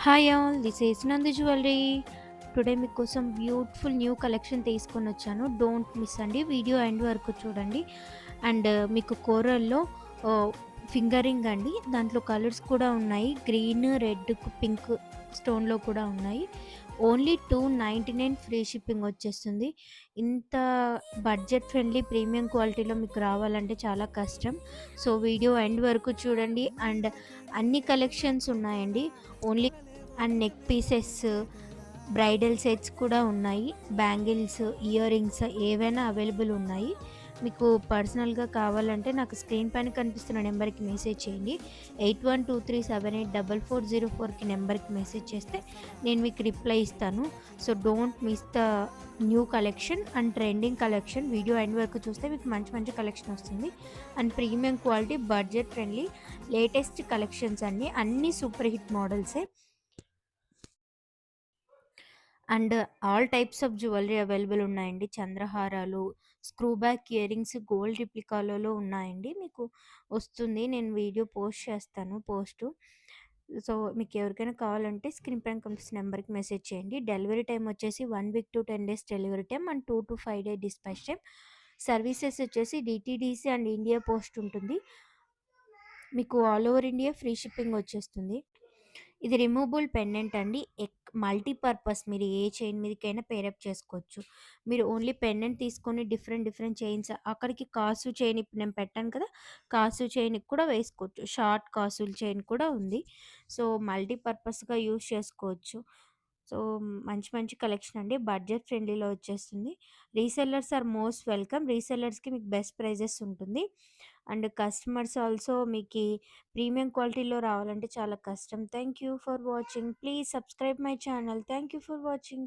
Hi all, this is Nandi jewellery. Today మీకోసం beautiful new collection తీసుకొని వచ్చాను. డోంట్ మిస్ అండి, వీడియో ఎండ్ వరకు చూడండి. అండ్ మీకు కోరల్లో ఫింగరింగ్ అండి, దాంట్లో కలర్స్ కూడా ఉన్నాయి. గ్రీన్, రెడ్, పింక్ స్టోన్లో కూడా ఉన్నాయి. ఓన్లీ 299 ఫ్రీ షిప్పింగ్ వచ్చేస్తుంది. ఇంత బడ్జెట్ ఫ్రెండ్లీ ప్రీమియం క్వాలిటీలో మీకు రావాలంటే చాలా కష్టం. సో వీడియో ఎండ్ వరకు చూడండి. అండ్ అన్ని కలెక్షన్స్ ఉన్నాయండి. Only and neck pieces, bridal sets కూడా ఉన్నాయి. బ్యాంగిల్స్, ఇయర్ రింగ్స్ ఏవైనా అవైలబుల్ ఉన్నాయి. మీకు పర్సనల్గా కావాలంటే నాకు స్క్రీన్ పైన కనిపిస్తున్న నెంబర్కి మెసేజ్ చేయండి. 8123784404కి నెంబర్కి మెసేజ్ చేస్తే నేను మీకు రిప్లై ఇస్తాను. So don't miss the new collection and trending collection. Video end వరకు చూస్తే మీకు మంచి మంచి కలెక్షన్ వస్తుంది. And premium quality, budget friendly, latest collections అండి. అన్నీ సూపర్ హిట్ మోడల్సే. And all types of jewellery available ఉన్నాయండి. చంద్రహారాలు, screw back earrings gold రిప్లికాలలో ఉన్నాయండి. మీకు వస్తుంది, నేను వీడియో పోస్ట్ చేస్తాను పోస్టు. సో మీకు ఎవరికైనా కావాలంటే స్క్రీన్ పైన కనిపిస్తున్న నెంబర్కి మెసేజ్ చేయండి. డెలివరీ టైం వచ్చేసి 1 week to 10 days delivery time and 2 to 5 day dispatch time. Services వచ్చేసి డిటీడీసీ అండ్ ఇండియా పోస్ట్ ఉంటుంది. మీకు all over India free shipping వచ్చేస్తుంది. ఇది రిమూవబుల్ పెండెంట్ అండి. మల్టీపర్పస్, మీరు ఏ చైన్ మీదకైనా పేరప్ చేసుకోవచ్చు. మీరు ఓన్లీ పెండెంట్ తీసుకొని డిఫరెంట్ డిఫరెంట్ చైన్స్, అక్కడికి కాసు చైన్ ఇప్పుడు నేను పెట్టాను కదా, కాసు చైన్కి కూడా వేసుకోవచ్చు. షార్ట్ కాసుల చైన్ కూడా ఉంది. సో మల్టీపర్పస్గా యూస్ చేసుకోవచ్చు. సో మంచి మంచి కలెక్షన్ అండి, బడ్జెట్ ఫ్రెండ్లీలో వచ్చేస్తుంది. Resellers are most welcome. రీసెల్లర్స్కి మీకు బెస్ట్ ప్రైజెస్ ఉంటుంది. అండ్ కస్టమర్స్ ఆల్సో మీకు ప్రీమియం క్వాలిటీలో రావాలంటే చాలా కష్టం. Thank you for watching. Please subscribe my channel. Thank you for watching.